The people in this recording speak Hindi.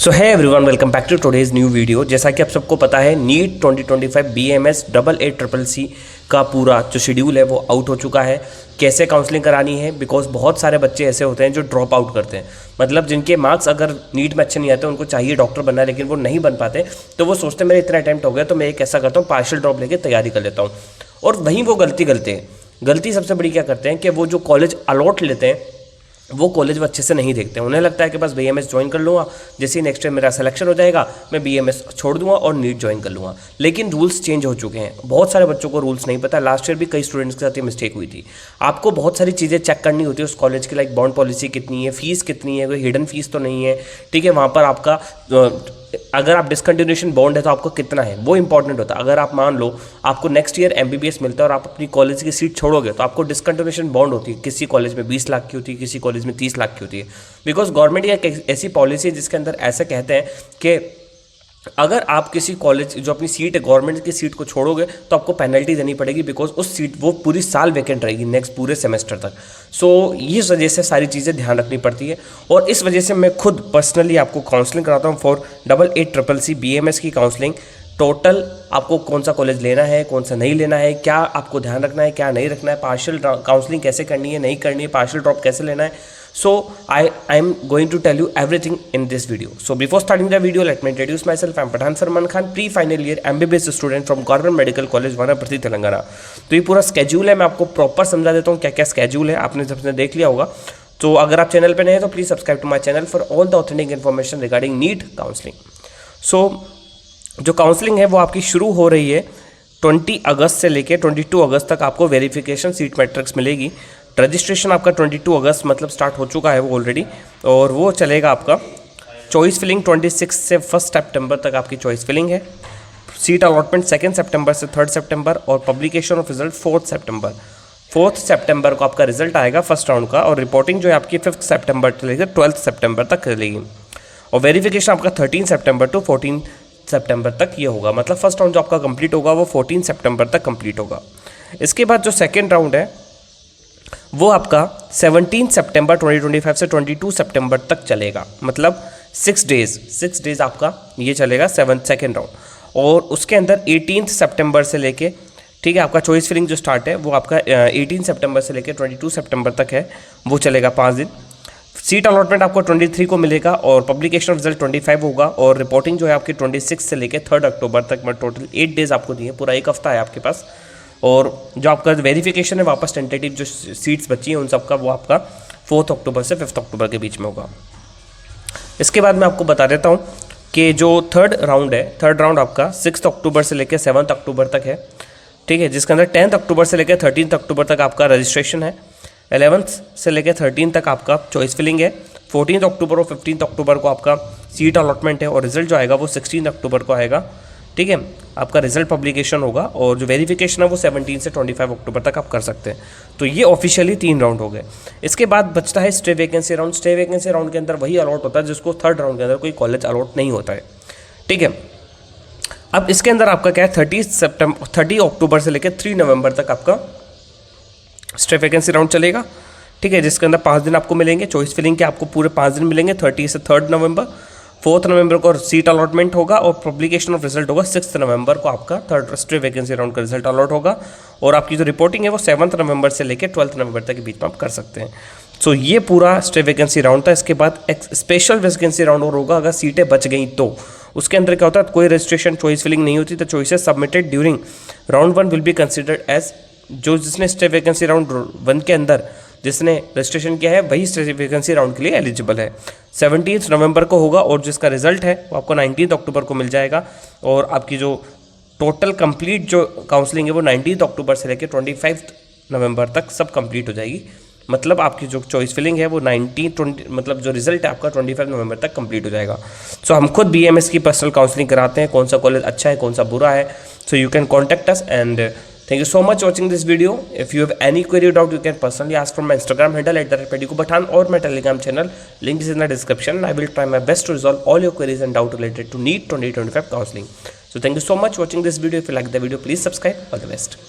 So hi everyone, welcome back to today's new video. जैसा कि आप सबको पता है, नीट 2025 BAMS AACCC का पूरा जो शेड्यूल है वो आउट हो चुका है। कैसे काउंसलिंग करानी है, बिकॉज बहुत सारे बच्चे ऐसे होते हैं जो ड्रॉप आउट करते हैं। मतलब जिनके मार्क्स अगर नीट में अच्छे नहीं आते, उनको चाहिए डॉक्टर बनना है लेकिन वो नहीं बन पाते, तो वो सोचते हैं मेरे इतना अटैम्प्ट हो गया तो मैं एक ऐसा करता हूँ, पार्शियल ड्रॉप लेके तैयारी कर लेता हूँ। और वहीं वो गलती करते हैं। गलती सबसे बड़ी क्या करते हैं कि वो जो कॉलेज अलॉट लेते हैं वो कॉलेज वो अच्छे से नहीं देखते हैं। उन्हें लगता है कि बस BAMS ज्वाइन कर लूँगा, जैसे ही नेक्स्ट ईयर मेरा सिलेक्शन हो जाएगा मैं BAMS छोड़ दूंगा और नीट ज्वाइन कर लूँगा। लेकिन रूल्स चेंज हो चुके हैं। बहुत सारे बच्चों को रूल्स नहीं पता। लास्ट ईयर भी कई स्टूडेंट्स के साथ ये मिस्टेक हुई थी। आपको बहुत सारी चीज़ें चेक करनी होती है उस कॉलेज की, लाइक बॉन्ड पॉलिसी कितनी है, फीस कितनी है, कोई हिडन फीस तो नहीं है, ठीक है। वहाँ पर आपका अगर आप डिसकंटिन्यूएशन बॉन्ड है तो आपको कितना है वो इंपॉर्टेंट होता है। अगर आप मान लो आपको नेक्स्ट ईयर MBBS मिलता है और आप अपनी कॉलेज की सीट छोड़ोगे तो आपको डिसकंटिन्यूएशन बॉन्ड होती है। किसी कॉलेज में 20 लाख की होती है, किसी कॉलेज में 30 लाख की होती है। बिकॉज गवर्नमेंट की एक ऐसी पॉलिसी है जिसके अंदर ऐसे कहते हैं कि अगर आप किसी कॉलेज जो अपनी सीट है गवर्नमेंट की सीट को छोड़ोगे तो आपको पेनल्टी देनी पड़ेगी, बिकॉज उस सीट वो पूरी साल वैकेंट रहेगी नेक्स्ट पूरे सेमेस्टर तक। सो इस वजह से सारी चीज़ें ध्यान रखनी पड़ती है। और इस वजह से मैं खुद पर्सनली आपको काउंसलिंग कराता हूँ फॉर AACCC BAMS की काउंसलिंग। टोटल आपको कौन सा कॉलेज लेना है, कौन सा नहीं लेना है, क्या आपको ध्यान रखना है, क्या नहीं रखना है, पार्शियल काउंसलिंग कैसे करनी है, नहीं करनी है, पार्शियल ड्रॉप कैसे लेना है। So I am going to tell you everything in this video. So before starting the video, let me introduce myself. I'm Pathan Farman Khan, pre-final year MBBS student from Government Medical College वनाप्रति Telangana. तो ये पूरा स्केड्यूल है, मैं आपको प्रॉपर समझा देता हूँ क्या क्या स्केड्यूल है। आपने सबसे देख लिया होगा। तो अगर आप चैनल पे नए हैं तो please subscribe to my channel for all the authentic information regarding NEET counselling. So जो काउंसलिंग है वो आपकी शुरू हो रही है 20 अगस्त से लेकर 22 अगस्त तक। आपको वेरिफिकेशन सीट मैट्रिक्स मिलेगी। रजिस्ट्रेशन आपका 22 अगस्त मतलब स्टार्ट हो चुका है वो ऑलरेडी, और वो चलेगा आपका। चॉइस फिलिंग 26 से 1 सितंबर तक आपकी चॉइस फिलिंग है। सीट अलॉटमेंट 2 सितंबर से 3 सितंबर, और पब्लिकेशन ऑफ रिजल्ट 4 सितंबर। 4 सितंबर को आपका रिजल्ट आएगा फर्स्ट राउंड का, और रिपोर्टिंग जो है आपकी 5 सितंबर से लेकर 12 सितंबर तक चलेगी। और वेरिफिकेशन आपका 13 सितंबर टू 14 सितंबर तक ये होगा। मतलब फर्स्ट राउंड जो आपका कंप्लीट होगा वो 14 सितंबर तक कंप्लीट होगा। इसके बाद जो सेकेंड राउंड है वो आपका 17 सितंबर 2025 से 22 सितंबर तक चलेगा। मतलब 6 डेज आपका ये चलेगा सेकेंड राउंड। और उसके अंदर 18 सितंबर से लेके, ठीक है, आपका चॉइस फिलिंग जो स्टार्ट है वो आपका 18 सितंबर से लेके 22 सितंबर तक है, वो चलेगा 5 दिन। सीट अलॉटमेंट आपको 23 को मिलेगा, और पब्लिकेशन रिजल्ट 25 होगा, और रिपोर्टिंग जो है आपकी 26 से लेके 3 अक्टूबर तक। मैं टोटल 8 डेज आपको दिए, पूरा एक हफ्ता है आपके पास। और जो आपका वेरिफिकेशन है वापस टेंटेटिव जो सीट्स बची हैं उन सब का वो आपका 4 अक्टूबर से 5 अक्टूबर के बीच में होगा। इसके बाद मैं आपको बता देता हूँ कि जो थर्ड राउंड है, थर्ड राउंड आपका 6 अक्टूबर से लेकर 7 अक्टूबर तक है, ठीक है, जिसके अंदर 10 अक्टूबर से लेकर 13 अक्टूबर तक आपका रजिस्ट्रेशन है। 11 से लेकर 13 तक आपका चॉइस फिलिंग है। 14 अक्टूबर और 15 अक्टूबर को आपका सीट अलॉटमेंट है, और रिजल्ट जो आएगा वो 16 अक्टूबर को आएगा, ठीक है। आपका रिजल्ट पब्लिकेशन होगा, और जो वेरिफिकेशन है वो 17 से 25 अक्टूबर तक आप कर सकते हैं। तो ये ऑफिशियली 3 राउंड हो गए। इसके बाद बचता है stay vacancy round. Stay vacancy round के अंदर वही अलॉट होता है जिसको थर्ड राउंड के अंदर कोई कॉलेज अलॉट नहीं होता है, ठीक है। अब इसके अंदर आपका क्या है, 30 अक्टूबर से लेकर 3 नवंबर तक आपका स्टे वैकेंसी राउंड चलेगा, ठीक है, जिसके अंदर 5 दिन आपको मिलेंगे। चॉइस फिलिंग के आपको पूरे 5 दिन मिलेंगे, 30 से 3 नवंबर। 4 नवंबर को सीट अलॉटमेंट होगा, और पब्लिकेशन ऑफ रिजल्ट होगा 6 नवंबर को आपका थर्ड स्टे वैकेंसी राउंड का रिजल्ट अलॉट होगा। और आपकी जो रिपोर्टिंग है वो 7 नवंबर से लेकर 12 नवंबर तक के बीच में आप कर सकते हैं। सो ये पूरा स्टे वैकेंसी राउंड था। इसके बाद एक स्पेशल वैकेंसी राउंड और होगा, अगर सीटें बच गई तो। उसके अंदर क्या होता है, कोई रजिस्ट्रेशन चॉइस फिलिंग नहीं होती, तो choices submitted during round 1 will be considered as, जो जिसने स्टे वैकेंसी राउंड 1 के अंदर जिसने रजिस्ट्रेशन किया है वही स्टे वैकेंसी राउंड के लिए एलिजिबल है। 17 नवंबर को होगा, और जिसका रिजल्ट है वो आपको 19 अक्टूबर को मिल जाएगा। और आपकी जो टोटल कंप्लीट जो काउंसलिंग है वो 19 अक्टूबर से लेकर 25 नवंबर तक सब कंप्लीट हो जाएगी। मतलब आपकी जो चॉइस फिलिंग है वो 19-20 मतलब जो रिजल्ट है आपका 25 नवंबर तक कंप्लीट हो जाएगा। सो हम खुद BAMS की पर्सनल काउंसलिंग कराते हैं, कौन सा कॉलेज अच्छा है, कौन सा बुरा है। So you can contact us, and thank you so much watching this video. If you have any query or doubt, you can personally ask from my Instagram handle @PetikuPathan or my Telegram channel. Link is in the description. I will try my best to resolve all your queries and doubt related to NEET 2025 counseling. So thank you so much watching this video. If you like the video, please subscribe. All the best.